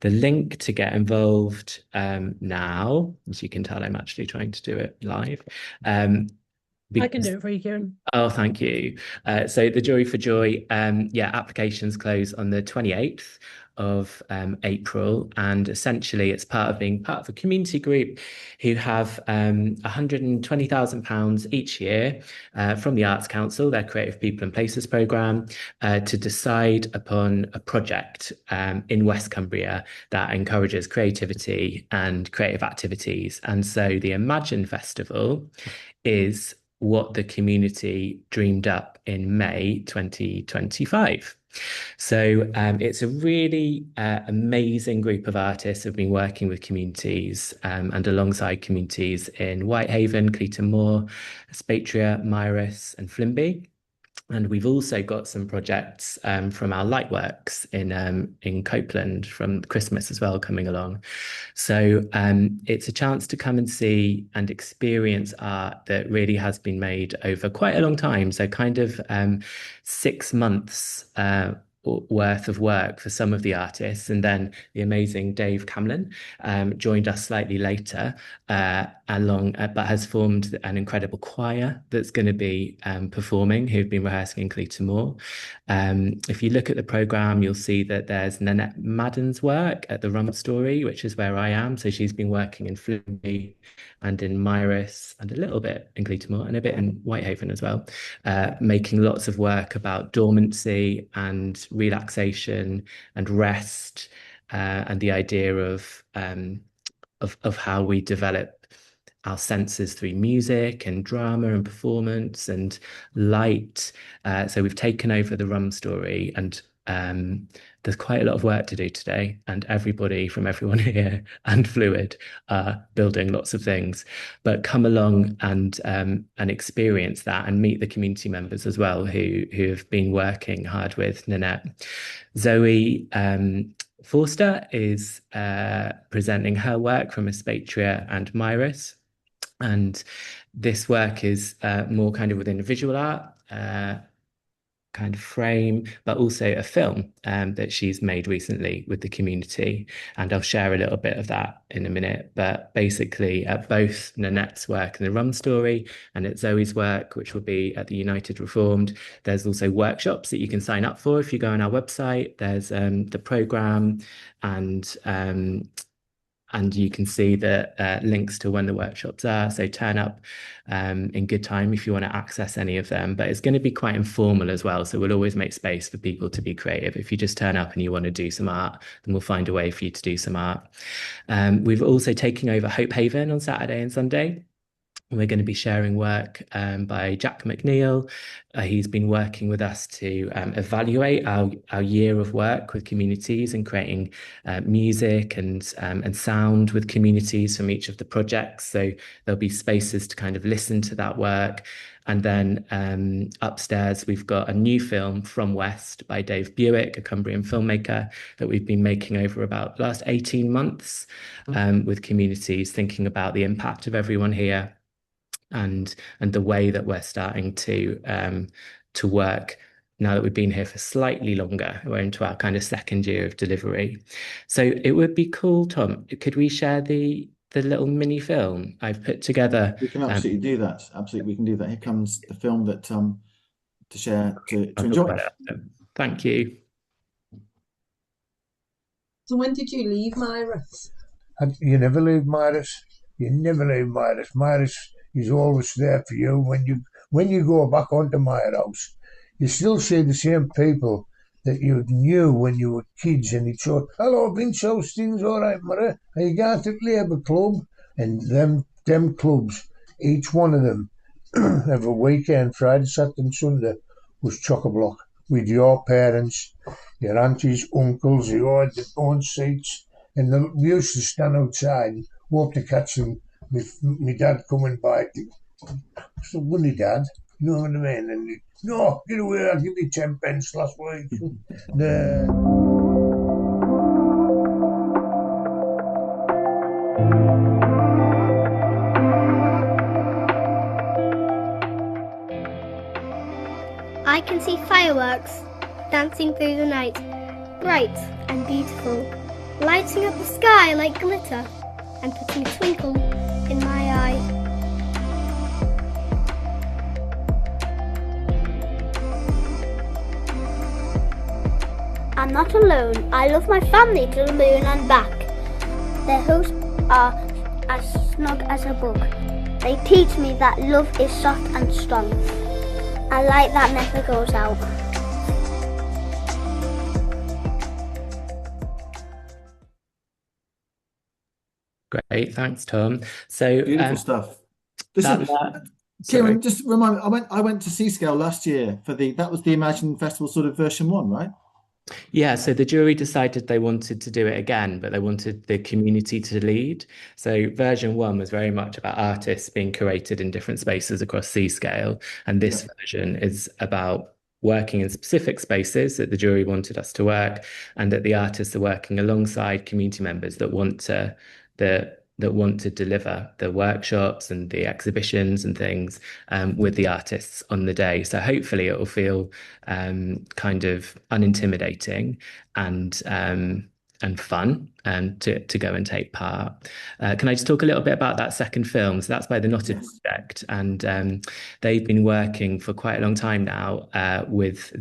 the link to get involved now. As you can tell, I'm actually trying to do it live. I can do it for you, Kieran. Oh, thank you. So the Jury for Joy, applications close on the 28th of April, and essentially it's being part of a community group who have £120,000 each year from the Arts Council, their Creative People and Places programme, to decide upon a project in West Cumbria that encourages creativity and creative activities. And so the Imagine Festival is what the community dreamed up in May 2025. So it's a really amazing group of artists who've been working with communities and alongside communities in Whitehaven, Cleaton Moor, Spatria, Mirus and Flimby. And we've also got some projects from our Lightworks in Copeland from Christmas as well coming along. So it's a chance to come and see and experience art that really has been made over quite a long time. So kind of 6 months worth of work for some of the artists, and then the amazing Dave Camlin joined us slightly later but has formed an incredible choir that's going to be performing, who've been rehearsing in Cleaton Moor. If you look at the programme, you'll see that there's Nanette Madden's work at the Rum Story, which is where I am. So she's been working in Flimby and in Mirus and a little bit in Cleaton Moor and a bit in Whitehaven as well, making lots of work about dormancy and relaxation and rest, and the idea of how we develop our senses through music and drama and performance and light. So we've taken over the Rum Story, and there's quite a lot of work to do today, and everyone here and Fluid are building lots of things. But come along and experience that, and meet the community members as well who have been working hard with Nanette. Zoe Forster is presenting her work from Aspatria and Mirus, and this work is more kind of within visual art. kind of frame, but also a film that she's made recently with the community. And I'll share a little bit of that in a minute. But basically, at both Nanette's work in the Rum Story and at Zoe's work, which will be at the United Reformed, there's also workshops that you can sign up for if you go on our website. There's the programme and you can see the links to when the workshops are. So turn up in good time if you want to access any of them. But it's going to be quite informal as well. So we'll always make space for people to be creative. If you just turn up and you want to do some art, then we'll find a way for you to do some art. We've also taken over Hope Haven on Saturday and Sunday. We're going to be sharing work by Jack McNeil. He's been working with us to evaluate our year of work with communities and creating music and sound with communities from each of the projects. So there'll be spaces to kind of listen to that work. And then upstairs, we've got a new film, From West, by Dave Buick, a Cumbrian filmmaker that we've been making over about the last 18 months with communities, thinking about the impact of everyone here. And the way that we're starting to work now that we've been here for slightly longer. We're into our kind of second year of delivery. So it would be cool, Tom, could we share the little mini film I've put together? We can absolutely do that. Absolutely, we can do that. Here comes the film that to share, to enjoy. Thank you. So when did you leave Myra's? You never leave Myra's. You never leave Myra's. Myra's is always there for you. When you go back onto my house, you still see the same people that you knew when you were kids, and it's all, hello, Vince, how's things all right, Murray? Are you going to the Labour Club? And them clubs, each one of them, every weekend, Friday, Saturday and Sunday, was chock-a-block with your parents, your aunties, uncles, who had their own seats, and we used to stand outside and hope to catch them. My dad coming by, so wouldn't he, Dad? You know what I mean? And he, no, get away, I'll give you 10 pence last week. I can see fireworks dancing through the night, bright and beautiful, lighting up the sky like glitter and putting a twinkle in my eye. I'm not alone. I love my family to the moon and back. Their hosts are as snug as a bug. They teach me that love is soft and strong. A light that never goes out. Great, thanks, Tom. So beautiful stuff. Kieran, just remind me. I went to Seascale last year for that was the Imagine Festival sort of version 1, right? Yeah, so the jury decided they wanted to do it again, but they wanted the community to lead. So version 1 was very much about artists being curated in different spaces across Seascale, and this version is about working in specific spaces that the jury wanted us to work, and that the artists are working alongside community members that want to deliver the workshops and the exhibitions and things with the artists on the day. So hopefully it will feel kind of unintimidating and fun to go and take part. Can I just talk a little bit about that second film? So that's by the Knotted Project, and they've been working for quite a long time now with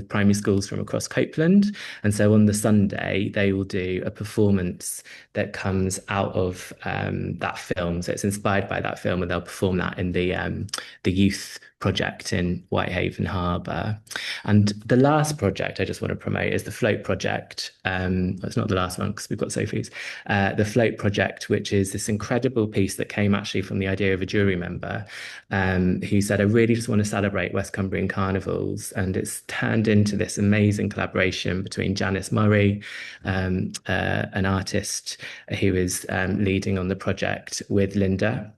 primary schools from across Copeland. And so on the Sunday, they will do a performance that comes out of that film. So it's inspired by that film, and they'll perform that in the youth project in Whitehaven Harbour. And the last project I just want to promote is the Float project. It's not the last one because we've got Sophie's. The Float project, which is this incredible piece that came actually from the idea of a jury member who said, I really just want to celebrate West Cumbrian carnivals. And it's turned into this amazing collaboration between Janice Murray, an artist who is leading on the project, with Linda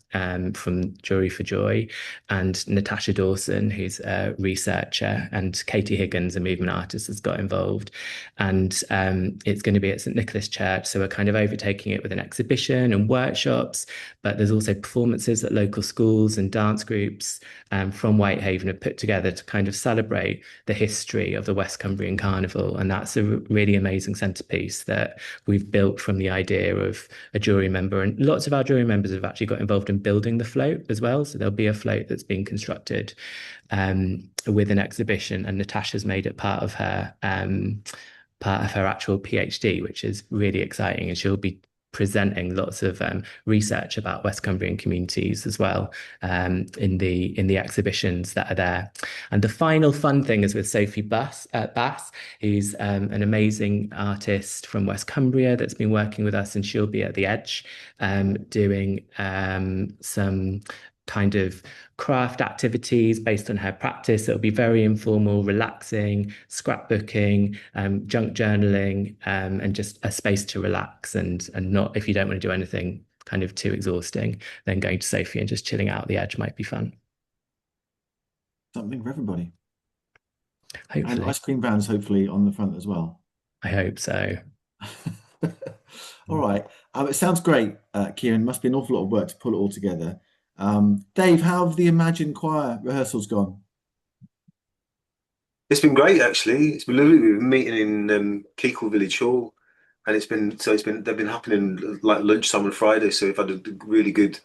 from Jury for Joy, and Natasha Dawson, who's a researcher, and Katie Higgins, a movement artist, has got involved. And it's going to to be at St Nicholas Church, so we're kind of overtaking it with an exhibition and workshops, but there's also performances that local schools and dance groups from Whitehaven have put together to kind of celebrate the history of the West Cumbrian Carnival. And that's a really amazing centrepiece that we've built from the idea of a jury member. And lots of our jury members have actually got involved in building the float as well. So there'll be a float that's being constructed with an exhibition, and Natasha's made it part of her actual PhD, which is really exciting. And she'll be presenting lots of research about West Cumbrian communities as well in the exhibitions that are there. And the final fun thing is with Sophie Bass, who's an amazing artist from West Cumbria that's been working with us, and she'll be at the Edge doing some kind of craft activities based on her practice. It'll be very informal, relaxing, scrapbooking, junk journaling, and just a space to relax and not, if you don't want to do anything kind of too exhausting, then going to Sophie and just chilling out at the Edge might be fun. Something for everybody. Hopefully. And ice cream vans hopefully on the front as well. I hope so. All right. It sounds great, Kieran. Must be an awful lot of work to pull it all together. Dave, how have the Imagine Choir rehearsals gone? It's been great, actually. It's been lovely. We've been meeting in Keekle Village Hall, and they've been happening like lunchtime on Friday. So we've had a really good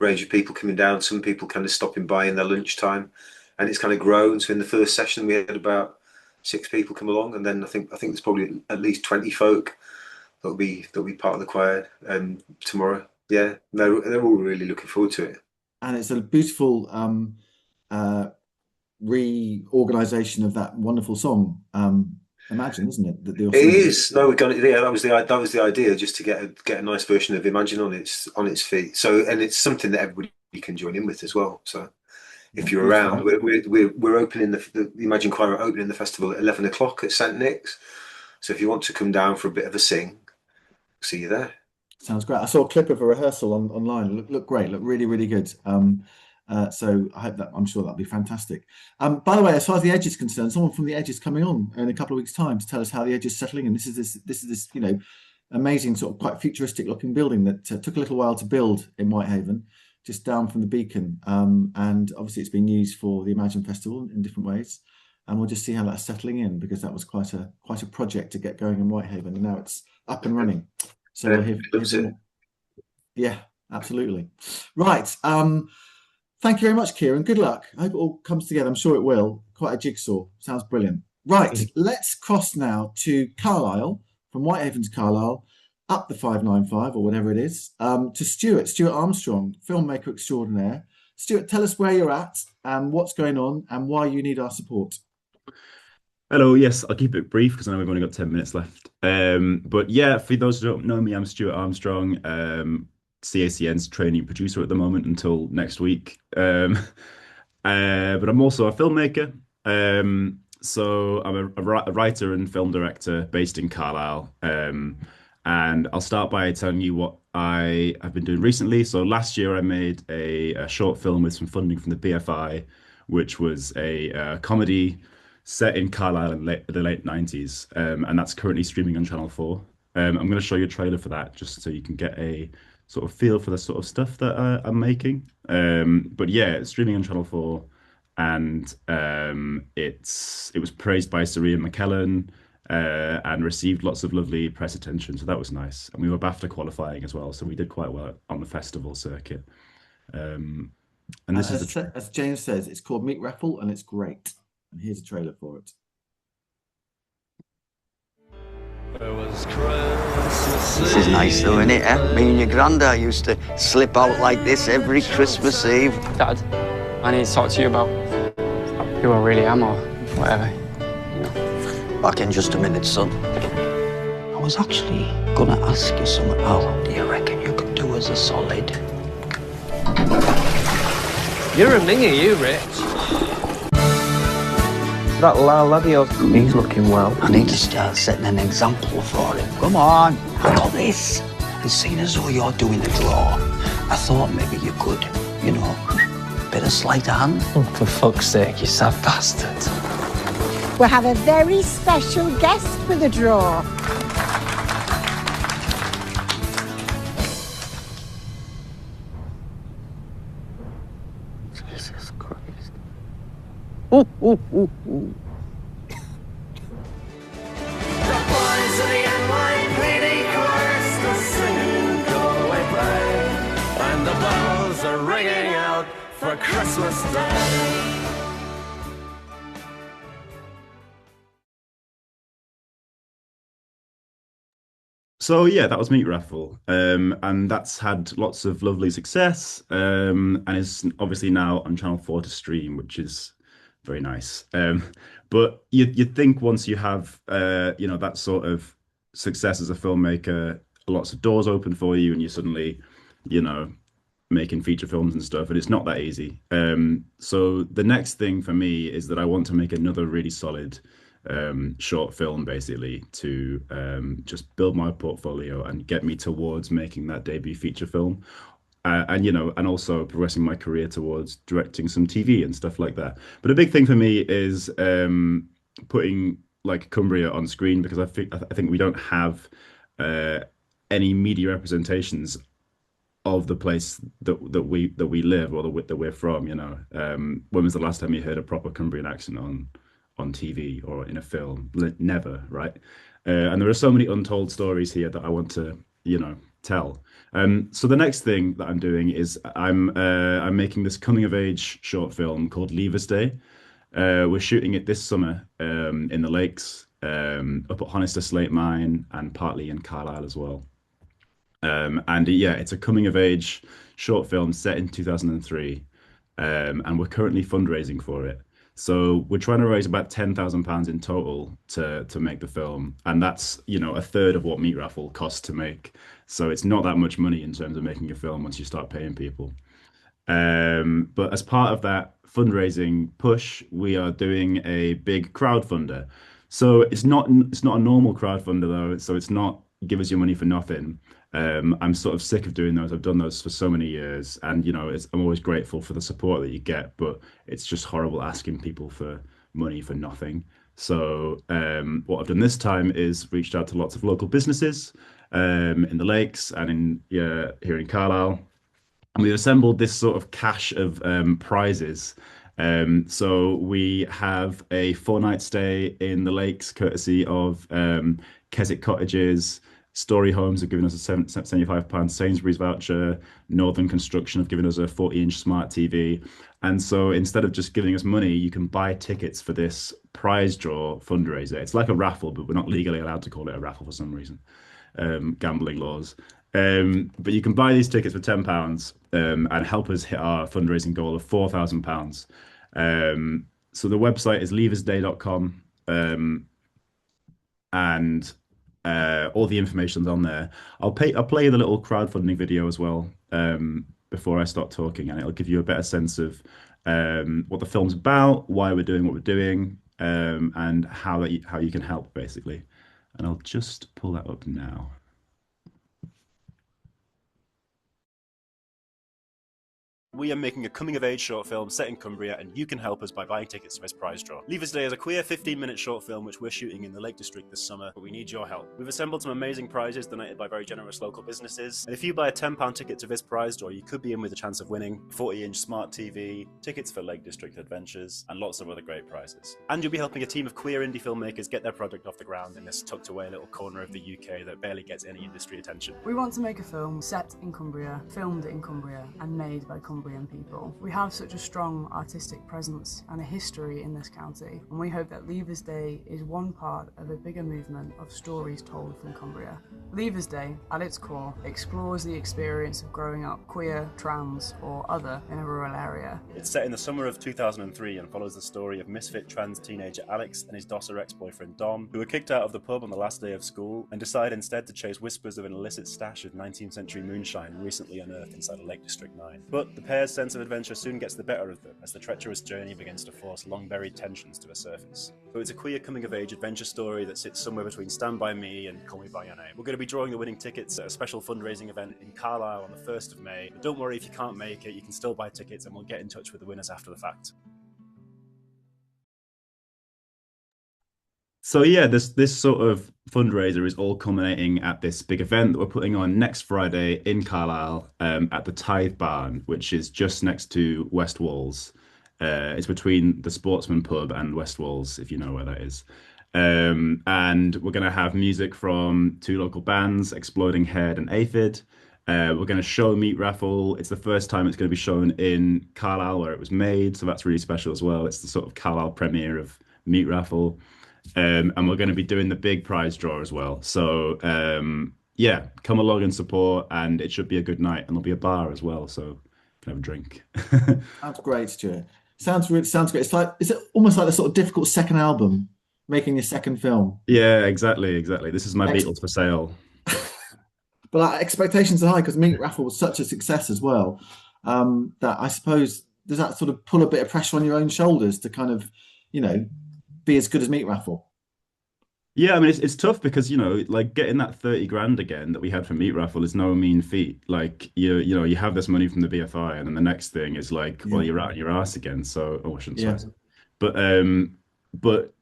range of people coming down. Some people kind of stopping by in their lunchtime, and it's kind of grown. So in the first session, we had about 6 people come along, and then I think there's probably at least 20 folk that'll be part of the choir tomorrow. Yeah, they're all really looking forward to it. And it's a beautiful reorganisation of that wonderful song, Imagine, isn't it? It is. No, that was the idea, just to get a nice version of Imagine on its feet. So, and it's something that everybody can join in with as well. So, if you're around, we're opening the Imagine Choir are opening the festival at 11 o'clock at St Nick's. So, if you want to come down for a bit of a sing, see you there. Sounds great. I saw a clip of a rehearsal online. Look great. Look really, really good. So I'm sure that'll be fantastic. By the way, as far as the Edge is concerned, someone from the Edge is coming on in a couple of weeks' time to tell us how the Edge is settling. And this is this amazing sort of quite futuristic looking building that took a little while to build in Whitehaven, just down from the Beacon. And obviously it's been used for the Imagine Festival in different ways. And we'll just see how that's settling in, because that was quite a project to get going in Whitehaven, and now it's up and running. So yeah, absolutely. Right. Thank you very much, Kieran. Good luck. I hope it all comes together. I'm sure it will. Quite a jigsaw. Sounds brilliant. Right. Let's cross now to Carlisle, from Whitehaven to Carlisle, up the 595 or whatever it is, to Stuart Armstrong, filmmaker extraordinaire. Stuart, tell us where you're at and what's going on and why you need our support. Hello, yes, I'll keep it brief because I know we've only got 10 minutes left. But yeah, for those who don't know me, I'm Stuart Armstrong, CACN's training producer at the moment until next week. But I'm also a filmmaker. So I'm a writer and film director based in Carlisle. And I'll start by telling you what I have been doing recently. So last year I made a short film with some funding from the BFI, which was a comedy set in Carlisle in the late 90s, and that's currently streaming on Channel 4. I'm going to show you a trailer for that just so you can get a sort of feel for the sort of stuff that I'm making. But yeah, it's streaming on Channel 4, and it was praised by Sir Ian McKellen and received lots of lovely press attention, so that was nice. And we were BAFTA qualifying as well, so we did quite well on the festival circuit. And this is as James says, it's called Meat Raffle, and it's great. And here's a trailer for it. This is nice though, isn't it? Eh? Me and your granddad used to slip out like this every Christmas Eve. Dad, I need to talk to you about who I really am, or whatever. Back in just a minute, son. I was actually gonna ask you something. How do you reckon you could do us a solid? You're a minger, you, Rich. That lad of yours, he's looking well. I need to start setting an example for him. Come on, I got this. And seeing as though you're doing the draw, I thought maybe you could, bit of sleight of hand. Oh, for fuck's sake, you sad bastard. We have a very special guest for the draw. Jesus Christ. Ooh, ooh, ooh, ooh. The boys of the NYPD chorus, the singing Galway play, and the bells are ringing out for Christmas Day. So yeah, that was Meat Raffle, and that's had lots of lovely success, and is obviously now on Channel 4 to stream, which is very nice. But you'd think once you have that sort of success as a filmmaker, lots of doors open for you, and you suddenly, you know, making feature films and stuff, and it's not that easy. So the next thing for me is that I want to make another really solid short film, basically, to just build my portfolio and get me towards making that debut feature film. And also progressing my career towards directing some TV and stuff like that. But a big thing for me is putting like Cumbria on screen, because I think we don't have uh, any media representations of the place that we live, or that we're from. When was the last time you heard a proper Cumbrian accent on TV or in a film? Never, right? And there are so many untold stories here that I want to tell. So the next thing that I'm doing is I'm making this coming of age short film called Leavers Day. We're shooting it this summer in the lakes, up at Honister Slate Mine, and partly in Carlisle as well. And yeah, it's a coming of age short film set in 2003, and we're currently fundraising for it. So we're trying to raise about £10,000 in total to make the film, and that's a third of what Meat Raffle costs to make. So it's not that much money in terms of making a film once you start paying people. But as part of that fundraising push, we are doing a big crowdfunder. So it's not a normal crowdfunder though. So it's not give us your money for nothing. I'm sort of sick of doing those. I've done those for so many years, and I'm always grateful for the support that you get, but it's just horrible asking people for money for nothing. So what I've done this time is reached out to lots of local businesses in the lakes and here in Carlisle, and we've assembled this sort of cache of prizes. So we have a 4-night stay in the lakes, courtesy of Keswick Cottages. Story Homes have given us a £75 Sainsbury's voucher. Northern Construction have given us a 40-inch smart TV. And so instead of just giving us money, you can buy tickets for this prize draw fundraiser. It's like a raffle, but we're not legally allowed to call it a raffle for some reason. Gambling laws. But you can buy these tickets for £10 and help us hit our fundraising goal of £4,000. So the website is leaversday.com, and all the information's on there. I'll play the little crowdfunding video as well before I start talking, and it'll give you a better sense of what the film's about, why we're doing what we're doing, and how you can help, basically. And I'll just pull that up now. We are making a coming-of-age short film set in Cumbria, and you can help us by buying tickets to this prize draw. Leavers Day is a queer 15-minute short film which we're shooting in the Lake District this summer, but we need your help. We've assembled some amazing prizes donated by very generous local businesses, and if you buy a £10 ticket to this prize draw, you could be in with a chance of winning a 40-inch smart TV, tickets for Lake District adventures, and lots of other great prizes. And you'll be helping a team of queer indie filmmakers get their project off the ground in this tucked-away little corner of the UK that barely gets any industry attention. We want to make a film set in Cumbria, filmed in Cumbria, and made by Cumbrian people. We have such a strong artistic presence and a history in this county, and we hope that Leavers Day is one part of a bigger movement of stories told from Cumbria. Leavers Day, at its core, explores the experience of growing up queer, trans, or other in a rural area. It's set in the summer of 2003 and follows the story of misfit trans teenager Alex and his Dosser ex-boyfriend Dom, who were kicked out of the pub on the last day of school and decide instead to chase whispers of an illicit stash of 19th century moonshine recently unearthed inside a Lake District 9. But the pair's sense of adventure soon gets the better of them as the treacherous journey begins to force long-buried tensions to the surface. So it's a queer coming-of-age adventure story that sits somewhere between Stand By Me and Call Me By Your Name. We're going to be drawing the winning tickets at a special fundraising event in Carlisle on the 1st of May. But don't worry if you can't make it, you can still buy tickets and we'll get in touch with the winners after the fact. So yeah, this sort of fundraiser is all culminating at this big event that we're putting on next Friday in Carlisle, at the Tithe Barn, which is just next to West Walls. It's between the Sportsman Pub and West Walls, if you know where that is. And we're going to have music from two local bands, Exploding Head and Aphid. We're going to show Meat Raffle. It's the first time it's going to be shown in Carlisle where it was made, so that's really special as well. It's the sort of Carlisle premiere of Meat Raffle. And we're going to be doing the big prize draw as well. So yeah, come along and support, and it should be a good night. And there'll be a bar as well, so you can have a drink. Sounds great, Stuart. Sounds great. It's like, is it almost like the sort of difficult second album, making your second film? Yeah, exactly. This is my Ex- Beatles for sale. But expectations are high because Meat Raffle was such a success as well. That I suppose, does that sort of pull a bit of pressure on your own shoulders to kind of, be as good as Meat Raffle? Yeah, I mean it's tough because like getting that 30 grand again that we had from Meat Raffle is no mean feat. Like you have this money from the BFI, and then the next thing is like, well, you're out on your ass again. So I shouldn't say Yeah. so. But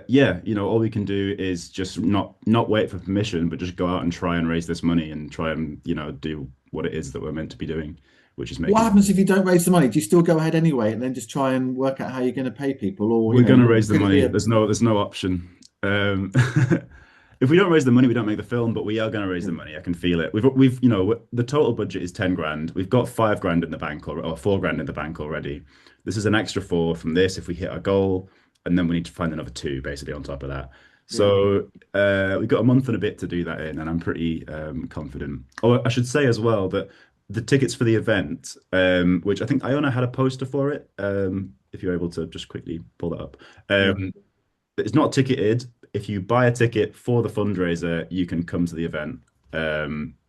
yeah, all we can do is just not wait for permission, but just go out and try and raise this money and try and do what it is that we're meant to be doing, which is What making. happens if you don't raise the money? Do you still go ahead anyway and then just try and work out how you're going to pay people? Or We're going to raise the could it be money. There's no option. If we don't raise the money, we don't make the film, but we are going to raise the money. I can feel it. We've the total budget is 10 grand. We've got 5 grand in the bank or 4 grand in the bank already. This is an extra 4 from this if we hit our goal, and then we need to find another 2 basically on top of that. So we've got a month and a bit to do that in, and I'm pretty confident. Oh, I should say as well that the tickets for the event, which I think Iona had a poster for it, if you're able to just quickly pull that up. It's not ticketed. If you buy a ticket for the fundraiser, you can come to the event.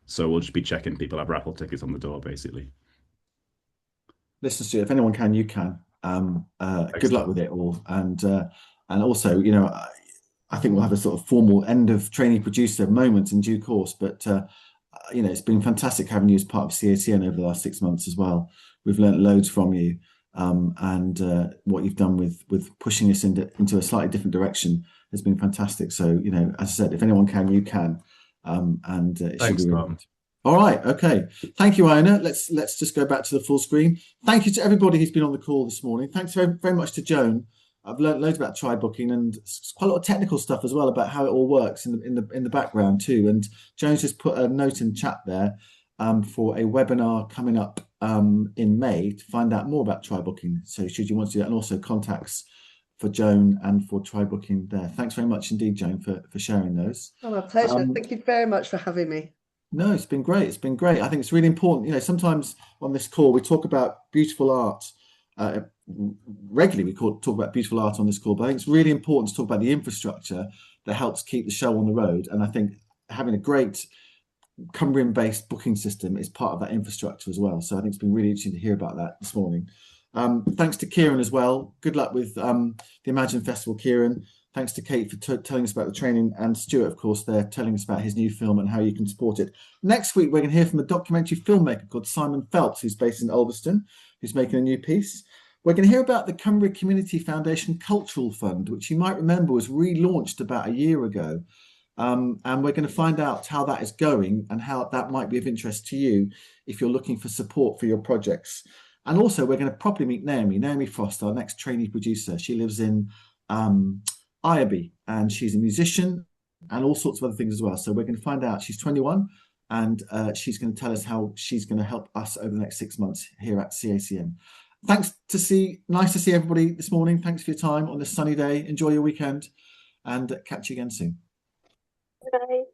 So we'll just be checking people have raffle tickets on the door, basically. Listen, Stuart, if anyone can, you can. Good luck with it all, and also, I think we'll have a sort of formal end of trainee producer moment in due course. But it's been fantastic having you as part of CACN over the last 6 months as well. We've learnt loads from you, and what you've done with pushing us into a slightly different direction has been fantastic. So, as I said, if anyone can, you can, and it should Thanks, be Tom. all right. Okay. Thank you, Iona. Let's just go back to the full screen. Thank you to everybody who's been on the call this morning. Thanks very, very much to Joan. I've learned loads about try booking and quite a lot of technical stuff as well about how it all works in the background too. And Joan's just put a note in chat there for a webinar coming up in May to find out more about try booking. So should you want to do that, and also contacts for Joan and for try booking there. Thanks very much indeed, Joan, for sharing those. Oh, my pleasure. Thank you very much for having me. No, it's been great. It's been great. I think it's really important. Sometimes on this call we talk about beautiful art. Regularly, we talk about beautiful art on this call, but I think it's really important to talk about the infrastructure that helps keep the show on the road. And I think having a great Cumbrian-based booking system is part of that infrastructure as well. So I think it's been really interesting to hear about that this morning. Thanks to Kieran as well. Good luck with the Imagine Festival, Kieran. Thanks to Kate for telling us about the training, and Stuart, of course, they're telling us about his new film and how you can support it. Next week, we're going to hear from a documentary filmmaker called Simon Phelps, who's based in Ulverston, who's making a new piece. We're going to hear about the Cumbria Community Foundation Cultural Fund, which you might remember was relaunched about a year ago. And we're going to find out how that is going and how that might be of interest to you if you're looking for support for your projects. And also, we're going to properly meet Naomi Frost, our next trainee producer. She lives in Ireby, and she's a musician and all sorts of other things as well. So we're going to find out. She's 21, and she's going to tell us how she's going to help us over the next 6 months here at CACN. Nice to see everybody this morning. Thanks for your time on this sunny day. Enjoy your weekend, and catch you again soon. Bye.